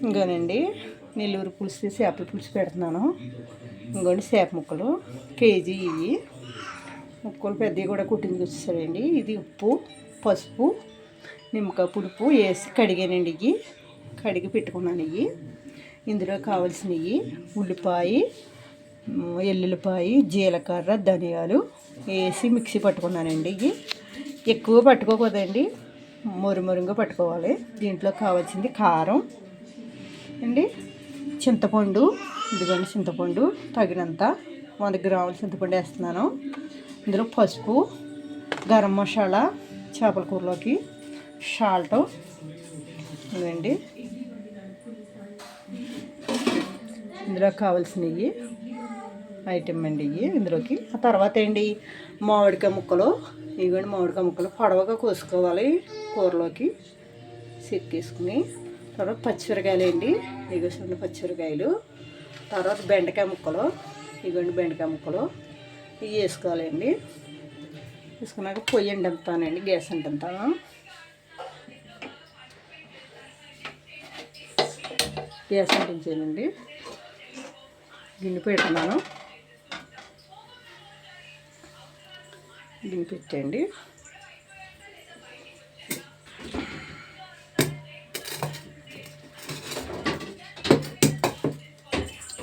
ఇంకోనండి నెల్లూరు పులుసు చేపల పులుసు పెడుతున్నాను. ఇంకోండి చేప ముక్కలు కేజీ. ఇవి ముక్కలు పెద్దవి కూడా కుట్టించుకు వచ్చేసారండి. ఇది ఉప్పు, పసుపు, నిమ్మకాయ పులుపు వేసి కడిగానండి. ఇవి కడిగి పెట్టుకున్నాను. ఇవి ఇందులో కావాల్సినవి ఉల్లిపాయ, ఎల్లుల్లిపాయ, జీలకర్ర, ధనియాలు వేసి మిక్సీ పట్టుకున్నానండి. ఇవి ఎక్కువ పట్టుకోకూడదండి, మొరుమొరుగా పట్టుకోవాలి. దీంట్లో కావాల్సింది కారం అండి, చింతపండు. ఇదిగోండి చింతపండు తగినంత 100 గ్రాముల చింతపండు వేస్తున్నాను. ఇందులో పసుపు, గరం మసాలా, చేపల కూరలోకి సాల్ట్ ఇదండి. ఇందులో కావాల్సినవి ఐటమ్ అండి ఇవి. ఇందులోకి ఆ తర్వాత ఏంటి మామిడికాయ ముక్కలు. ఇవ్వండి మామిడికాయ ముక్కలు పొడవగా కోసుకోవాలి కూరలోకి సెట్ తీసుకుని. తర్వాత పచ్చిమిరకాయలు అండి, ఇగోండి పచ్చిమిరకాయలు. తర్వాత బెండకాయ ముక్కలు, ఇవ్వండి బెండకాయ ముక్కలు ఇవి వేసుకోవాలండి. వేసుకున్నాక పొయ్యి అంటానండి, గ్యాస్ అంటాను. గ్యాస్ అంటించానండి. గిన్నె పెడుతున్నాను. గిన్నె పెట్టండి.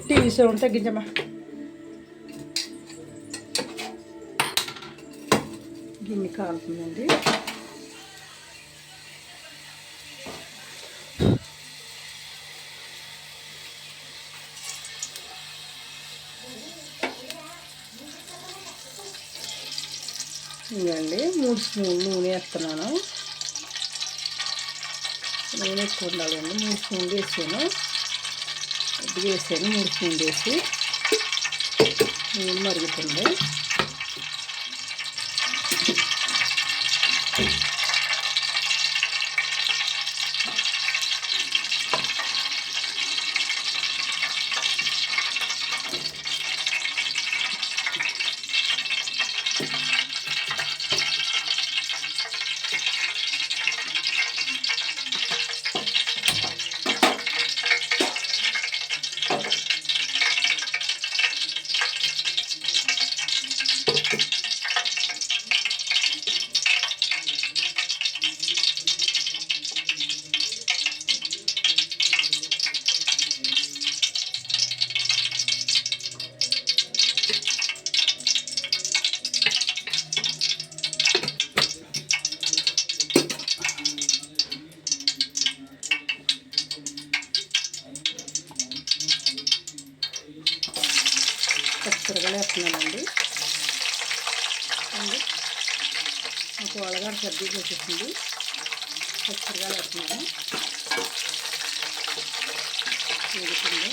టీవీ సౌండ్ తగ్గించమ్మా. గిన్నె కాలుతుందండి. ఇవ్వండి 3 స్పూన్లు నూనె వేస్తున్నాను. నూనె ఎక్కువ ఉండాలండి. 3 స్పూన్లు వేసాను. కొద్దిగా వేసాను. 3 స్పూన్లు వేసి నూనె మరుగుతుంది. పచ్చిమిరపకాయలు వేస్తున్నానండి. ఒక వడగారు సర్దీ వచ్చేసింది. పచ్చిమిరపకాయలు వేస్తున్నాను. వేగుతుంది.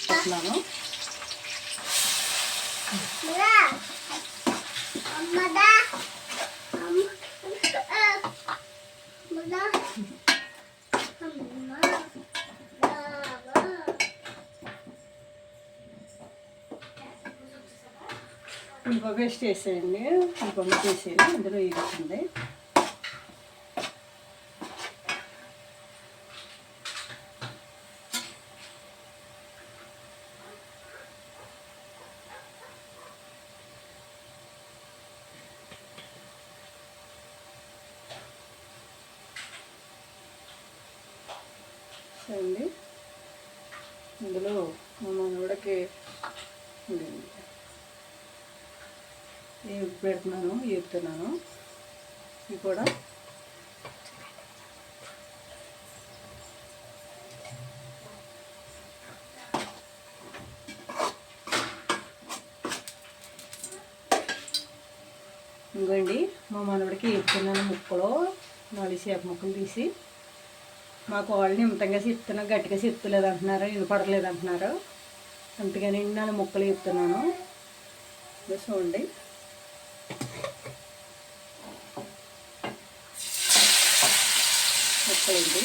వేస్తున్నాను. ఇంకో పేస్ట్ వేసేయండి. ఇంకో వేసేయండి. అందులో వేస్తుంది. అండి ఇందులో మా మనవడికి పెడుతున్నాను, వేపుతున్నాను. ఇవి కూడా ఇంకోండి మా మనవడికి వేపుతున్నాను. ముక్కలు 4 చేప ముక్కలు తీసి. మాకు వాళ్ళు నిమితంగా చెప్తున్నా, గట్టిగా చెప్తలేదు అంటున్నారు, వినపడలేదు అంటున్నారు. అందుకని నేను ముక్కలు వేపుతున్నాను. చూడండి. ముక్కలండి.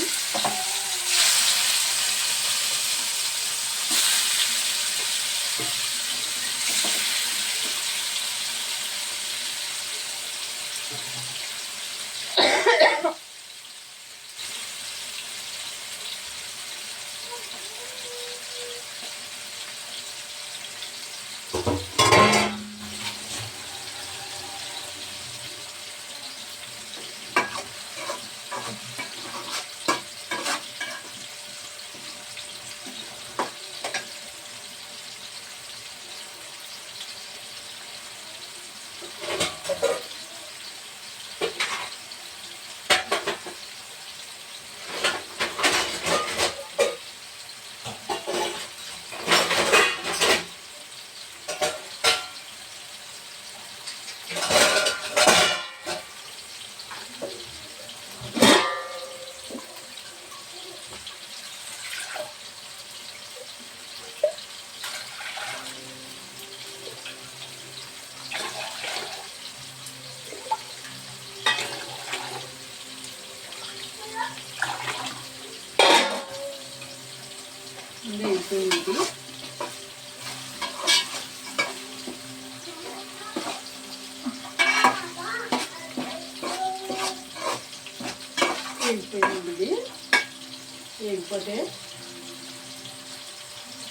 సరిపోతే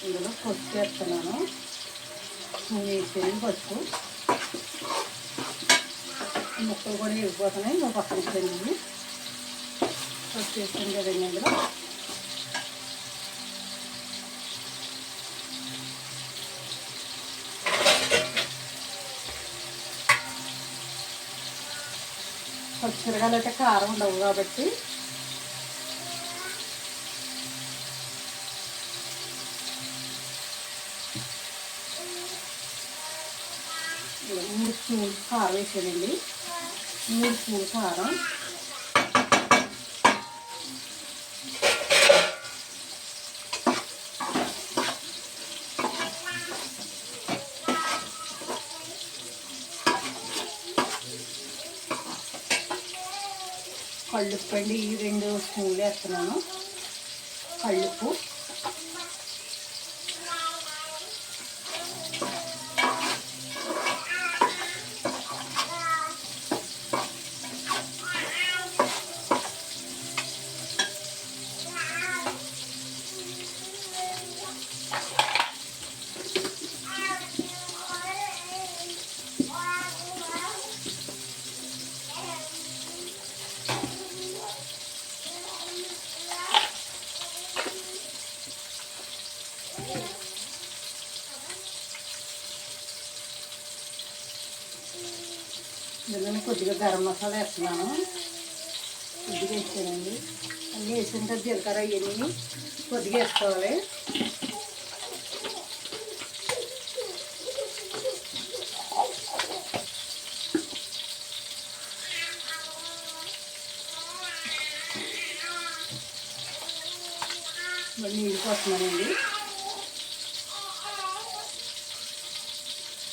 ఇందులో పసుపు వేస్తున్నాను. వేసేది పసుపు. ముక్కలు కూడా వేగిపోతున్నాయి. ఇంకా పక్కన పెరిగి పసుపు వేస్తాను కదండి అందులో. పచ్చిమిరకాయలు అయితే కారం ఉండవు కాబట్టి ఇలా 3 స్పూన్లు కారం వేసానండి. 3 స్పూన్లు కారం, కళ్ళుప్పు అండి 2 స్పూన్లు వేస్తున్నాను. కళ్ళుప్పు, ఇందులోనే కొద్దిగా గరం మసాలా వేస్తున్నాను. కొద్దిగా వేసానండి. అన్నీ వేసిన తర్వాత జీలకర్ర ఇవన్నీ కొద్దిగా వేసుకోవాలి. మళ్ళీ నీళ్ళు పోస్తున్నానండి.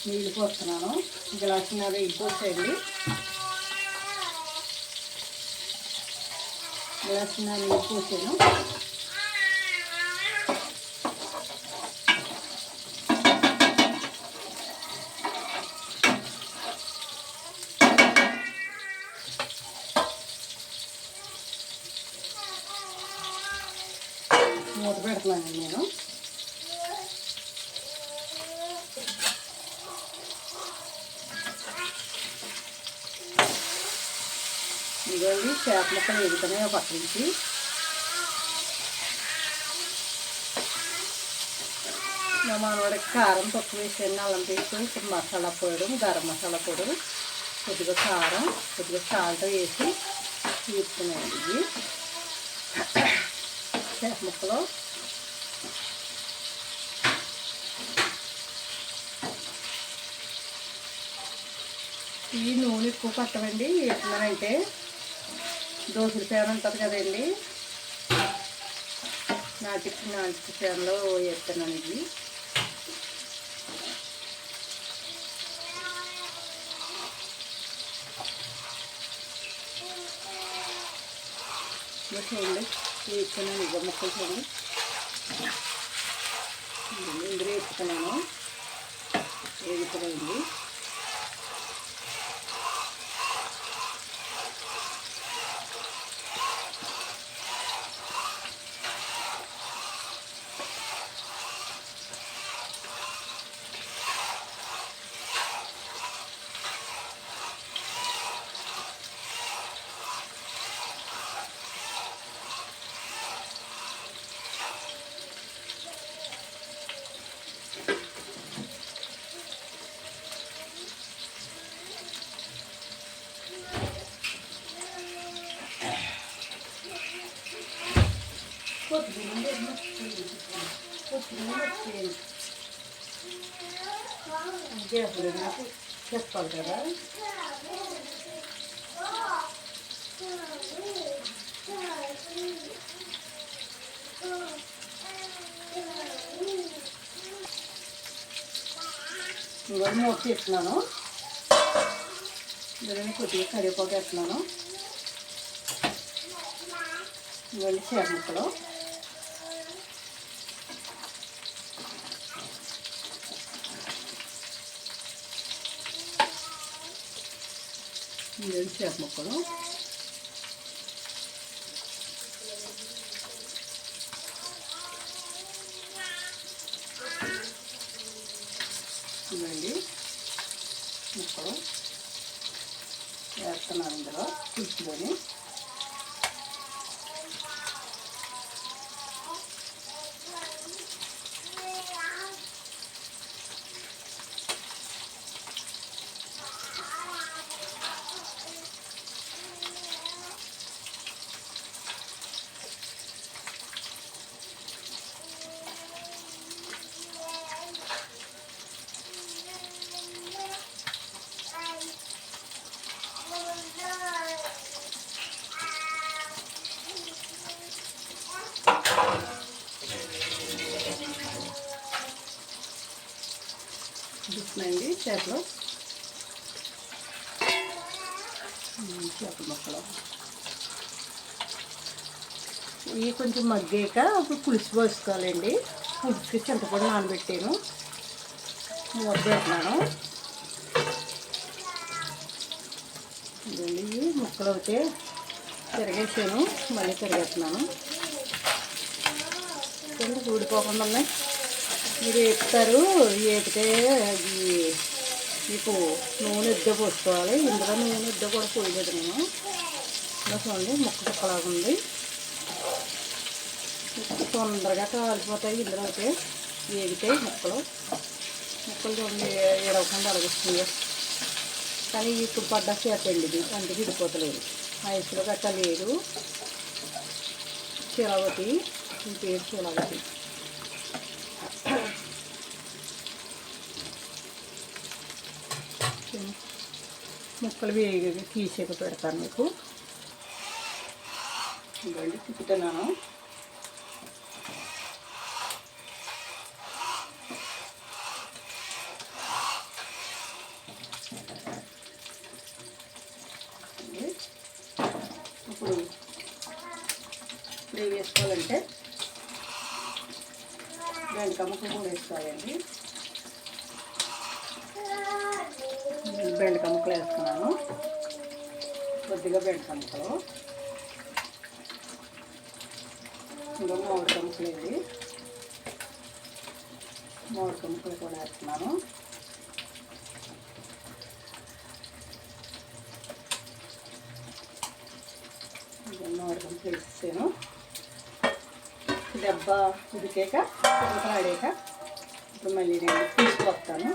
నీళ్ళు పోస్తున్నాను. గ్లాసున్నర నీళ్ళు పోసేయండి. గ్లాసున్నర నీళ్ళు పోసాను. మూత పెడుతున్నానండి నేను. ఇదిగోండి చేప ముక్కలు వేగుతున్నాయి పక్క నుంచి. మా మనవాడికి కారం తక్కువ వేసాను. అల్లం పేస్ట్, ఇప్పుడు మసాలా పొడి, గరం మసాలా పొడి, కొద్దిగా కారం, కొద్దిగా సాల్ట్ వేసి వేస్తున్నాయండి ఇవి చేప ముక్కలు. ఈ నూనె ఎక్కువ పట్టమండి. వేస్తున్నానంటే దోశల ప్యాన్ ఉంటుంది కదండి, నాటి ప్యాన్లో వేస్తున్నాను ఇది. చూడండి వేస్తున్నాను. ఇక ముక్కలు చూడండి ఇందులో వేస్తున్నాను. వేగుతున్నాయండి. అప్పుడు నాకు చెప్పాలి కదా. ఇవన్నీ మూత తీస్తున్నాను. ఇవన్నీ కొద్దిగా కరివేపాకు వేస్తున్నాను. ఇవన్నీ చేప ముక్కలు. ఇవన్నీ చేప ముక్కలు. వేస్తున్నాను ఇందులో పులుసులోని. చూస్తున్నాయండి చేపలు ముక్కలు ఇవి కొంచెం మగ్గాక అప్పుడు పులుసు పోసుకోవాలండి. పులుసుకి చింతపండు నానబెట్టాను, మూత పెడుతున్నాను. ఇవి ముక్కలు అయితే తిరగేసాను, మళ్ళీ తిరగేస్తున్నాను. ఊడిపోకుండా మీరు వేపుతారు, వేపితే అది మీకు నూనె ఎద్ద పోసుకోవాలి. ఇందులో నూనె ఎద్ద కూడా పోయలేదు నేను. ఇలా చూడండి ముక్క ముక్కలాగా ఉంది, తొందరగా కాలిపోతాయి. ఇందులో అయితే వేగితాయి ముక్కలు చూడండి ఎడవకుండా అడగొస్తుంది. కానీ ఇప్పుడు పడ్డా చేపండి ఇది, అందుకు విడిపోతలేదు. ఐస్లో గట్టా లేదు. చిలవతి పేరు చిలవతి. ముక్కలు వేగి తీసేక పెడతాను మీకు. ఇవ్వండి తిప్పుతున్నాను. ఇప్పుడు ఏం వేసుకోవాలంటే బెండకాయ ముక్కలు కూడా వేసుకోవాలండి. బెండకాయ ముక్కలు వేసుకున్నాను, కొద్దిగా బెండకాయ ముక్కలు, ఇంకా మామిడికాయ ముక్కలు అండి. మామిడికాయ ముక్కలు కూడా వేస్తున్నాను. మామిడికాయ ముక్కలు వేసాను. దెబ్బ ఉడికాక ఆడాక ఇప్పుడు మళ్ళీ నేను తీసుకొస్తాను.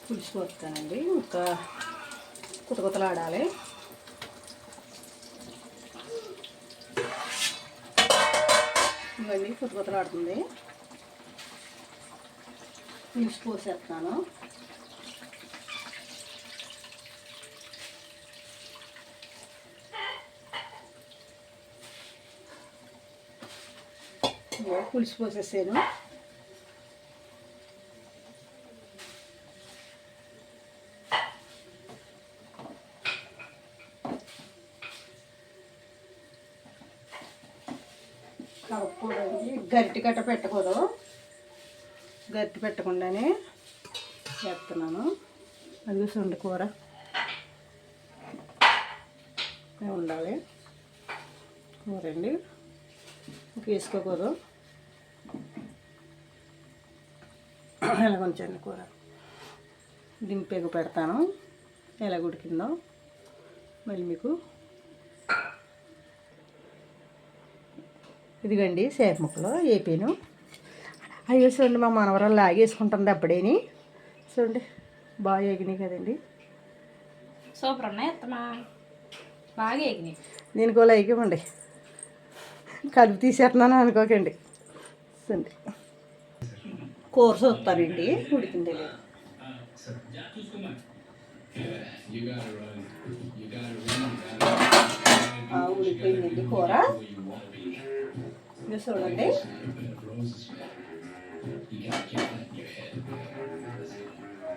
పులుసు పోస్తానండి. ఇంకా కుతకుతలాడాలి. ఇవన్నీ కుతకుతలాడుతుంది. పులుసు పోసేస్తాను. పులుసు పోసేసాను. కలుపుకోవడానికి గరిటె గట్ట పెట్టకూడదు, గరిటె పెట్టకుండానే చేస్తున్నాను. అది సొండ కూర ఉండాలి. కూరండి వేసుకోకూడదు. ఎలా కొంచెం కూర దింపేక పెడతాను. ఎలా ఉడికిందో మళ్ళీ మీకు. ఇదిగండి చేప ముక్కలు వేపాను. అయ్యో చూడండి మా మనవరాలు లాగేసుకుంటుంది అప్పుడేని. చూడండి బాగా ఎగినాయి కదండి. సూపర్ ఉన్నాయి అత్తమా, బాగా ఎగినాయి. నేను కూడా ఎగివ్వండి, కలుపు తీసేస్తున్నాను అనుకోకండి. చూడండి కూర చూస్తానండి ఉడికిందే లేదు. ఉడికిపోయిందండి కూర. ఇది చూడండి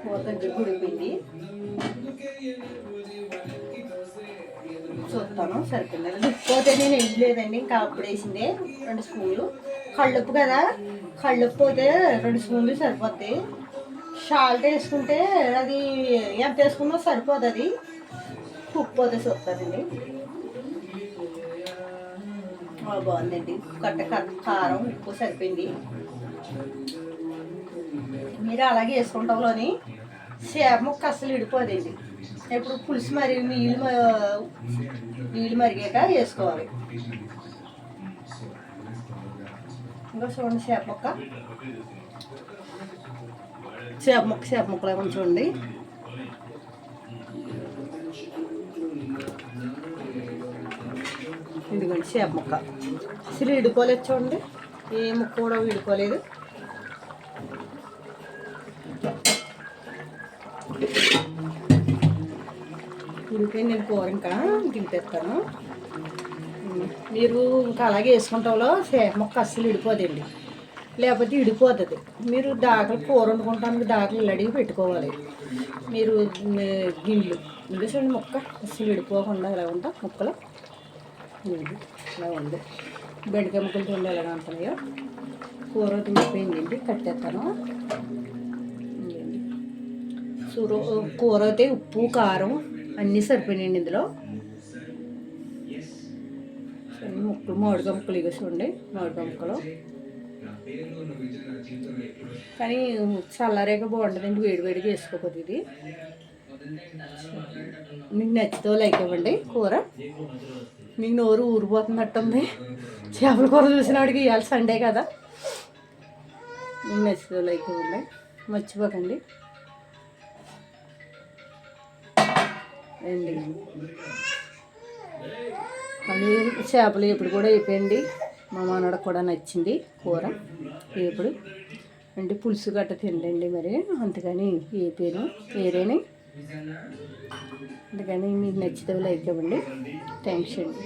కూర దగ్గర ఉడికిపోయింది. చూస్తాను సరిపోయింది. పోతే నేను వేయలేదండి, ఇంకా అప్పుడు వేసిందే 2 స్పూన్లు. కళ్ళుప్పు కదా, కళ్ళుప్పు పోతే 2 స్పూన్లు సరిపోద్ది. సాల్ట్ వేసుకుంటే అది ఎంత వేసుకున్నా సరిపోదు. అది ఉప్పు పోతే చూస్తానండి. బాగుందండి. కారం ఉప్పు సరిపోయింది. మీరు అలాగే వేసుకుంటాంలోని చేప ముక్క అస్సలు విడిపోదండి. ఇప్పుడు పులుసు మరి నీళ్ళు మరిగాక వేసుకోవాలి. ఇంకా చూడండి చేప ముక్కలు ఏమన్నా చూడండి. ఇదిగోండి చేప ముక్క అసలు విడిపోలేదు చూడండి. ఏ ముక్క కూడా విడిపోలేదు. ఉడిపోయి నేను కూర ఇంకా దింపేస్తాను. మీరు ఇంకా అలాగే వేసుకుంటాలో చేప ముక్క అస్సలు విడిపోదండి, లేకపోతే విడిపోతుంది. మీరు దాకలు కూర వండుకుంటానికి దాకలు అడిగి పెట్టుకోవాలి. మీరు గిన్నెలు ఇంకా చూడండి ముక్క అస్సలు విడిపోకుండా ఎలా ఉంటా ముక్కలు ఇలా ఉంది. బెండకాయ ముక్కలు చూడండి ఎలాగ అంటున్నాయో. కూర తిండిపోయిందండి, కట్టేస్తాను. కూర అయితే ఉప్పు కారం అన్నీ సరిపోయినాయండి ఇందులో. ముక్కలు మామిడికాయ ముక్కలు ఇక చూడండి, మామిడికాయ ముక్కలు. కానీ చల్లారేక బాగుంటుందండి, వేడివేడిగా వేసుకోకపోతే. ఇది మీకు నచ్చితే లైక్ ఇవ్వండి. కూర మీకు నోరు ఊరిపోతున్నట్టుంది. చేపల కూర చూసినాడికి ఇవాళ సండే కదా. మీకు నచ్చితే లైక్ ఇవ్వండి, మర్చిపోకండి అండి. అది చేపలు ఎప్పుడు కూడా అయిపోయింది. మా మనవడికి కూడా నచ్చింది కూర ఎప్పుడు అంటే పులుసు గట్ట తిండండి మరి, అందుకని వేపాను వేరేని. అందుకని మీకు నచ్చితే లైక్ ఇవ్వండి. థ్యాంక్స్ అండి.